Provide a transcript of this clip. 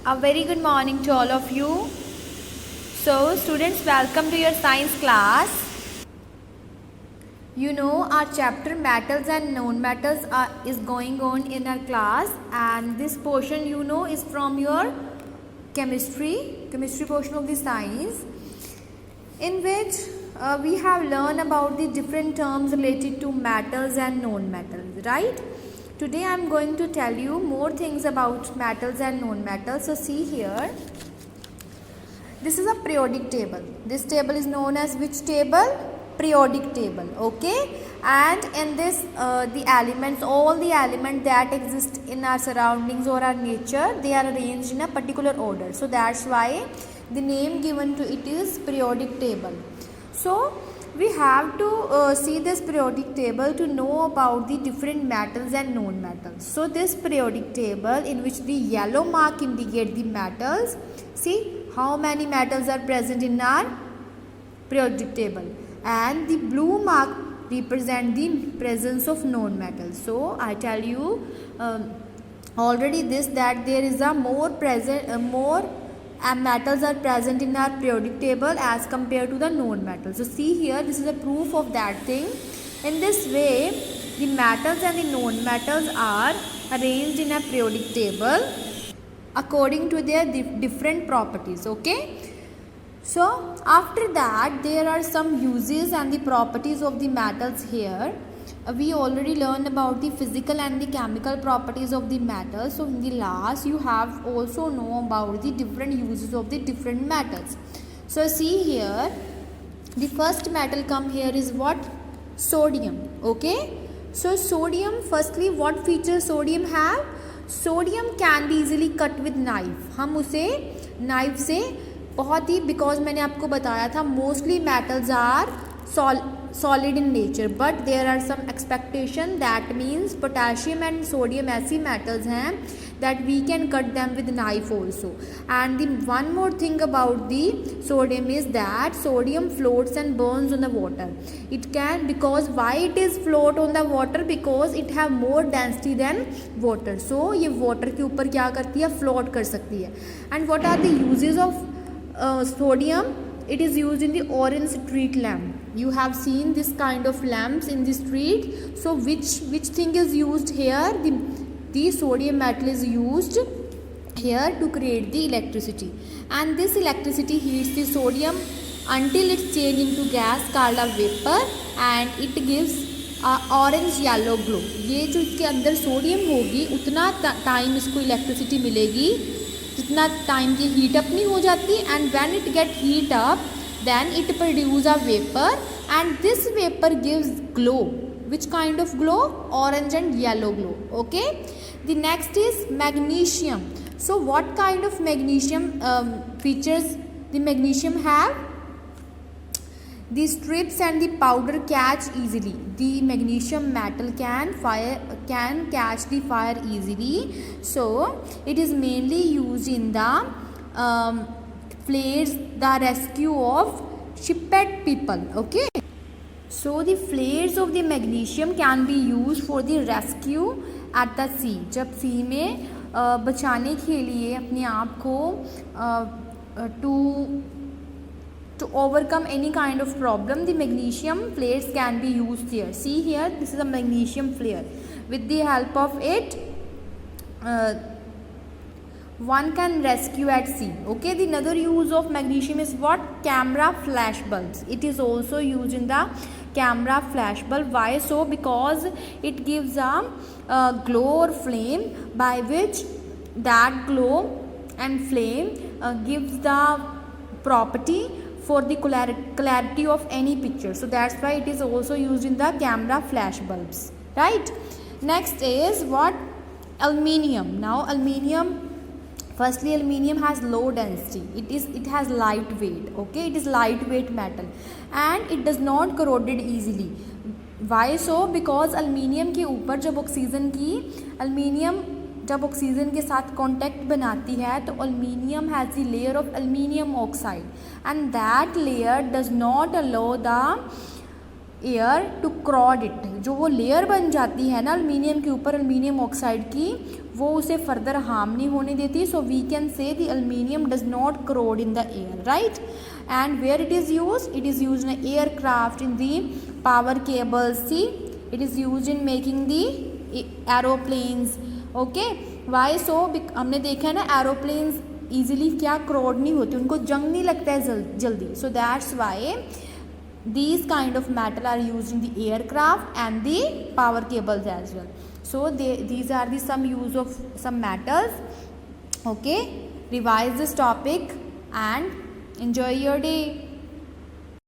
A very good morning to all of you. So, students, welcome to your science class. You know, our chapter metals and non-metals is going on in our class, and this portion is from your chemistry portion of the science, in which we have learned about the different terms related to metals and non-metals, right? Today I am going to tell you more things about metals and non-metals. So see here, this is a periodic table. This table is known as which table? Periodic table, okay? And in this the elements, all the elements that exist in our surroundings or our nature, they are arranged in a particular order. So that's why the name given to it is periodic table. So we have to see this periodic table to know about the different metals and non-metals. So this periodic table, in which the yellow mark indicates the metals, see how many metals are present in our periodic table, and the blue mark represent the presence of non-metals. So I tell you already this, that there is a more metals are present in our periodic table as compared to the non-metals. So see here, this is a proof of that thing. In this way, the metals and the non-metals are arranged in a periodic table according to their different properties, okay? So after that, there are some uses and the properties of the metals here. We already learned about the physical and the chemical properties of the metals. So in the last, you have also know about the different uses of the different metals. So see here, the first metal come here is what? Sodium, okay? So sodium, firstly, what features sodium have? Sodium can be easily cut with knife. हम उसे knife से बहुत ही, because मैंने आपको बताया था mostly metals are solid in nature, but there are some expectation, that means potassium and sodium ऐसी metals हैं that we can cut them with knife also. And the one more thing about the sodium is that sodium floats and burns on the water. It can, because why it is float on the water? Because it have more density than water. So ये water के ऊपर क्या करती है? Float कर सकती है. And what are the uses of sodium? It is used in the orange street lamp. You have seen this kind of lamps in the street. So which thing is used here? The sodium metal is used here to create the electricity, and this electricity heats the sodium until it's changed into gas called a vapor, and it gives orange yellow glow. ये जो इसके अंदर sodium होगी, उतना time इसको electricity मिलेगी जितना time की हीट अप नहीं हो जाती, and when it get heat up then it produce a vapor, and this vapor gives glow. Which kind of glow? Orange and yellow glow, okay? The next is magnesium. So what kind of magnesium features the magnesium have? The strips and the powder catch easily. The magnesium metal can catch the fire easily. So it is mainly used in the flares, the rescue of shipwrecked people, okay? So the flares of the magnesium can be used for the rescue at the sea. जब sea में बचाने के लिए अपने आप को to overcome any kind of problem, the magnesium flares can be used here. See here, this is a magnesium flare. With the help of it, one can rescue at sea, okay? The another use of magnesium is what? Camera flash bulbs. It is also used in the camera flash bulb. Why so? Because it gives a glow or flame, by which that glow and flame gives the property for the clarity of any picture. So that's why it is also used in the camera flash bulbs, right? Next is what? Aluminium. Now aluminium, firstly, aluminium has low density. It has light weight, okay? It is lightweight metal, and it does not corroded easily. Why so? Because aluminium के ऊपर जब oxygen के साथ contact बनाती है, तो aluminium has the layer of aluminium oxide, and that layer does not allow the air to corrode it, जो वो लेयर बन जाती है ना अल्मीनियम के ऊपर, अल्मीनियम ऑक्साइड की, वो उसे फर्दर हार्म नहीं होने देती. So we can say the aluminium does not corrode in the air, right? And where it is used? It is used in aircraft, in the power cables. See, it is used in making the aeroplanes. Okay, why so? हमने देखा है ना aeroplanes easily क्या crowd नहीं होती, उनको जंग नहीं लगता है जल्दी. So that's why these kind of metal are used in the aircraft and the power cables as well. So these are the some use of some metals. Okay, revise this topic and enjoy your day.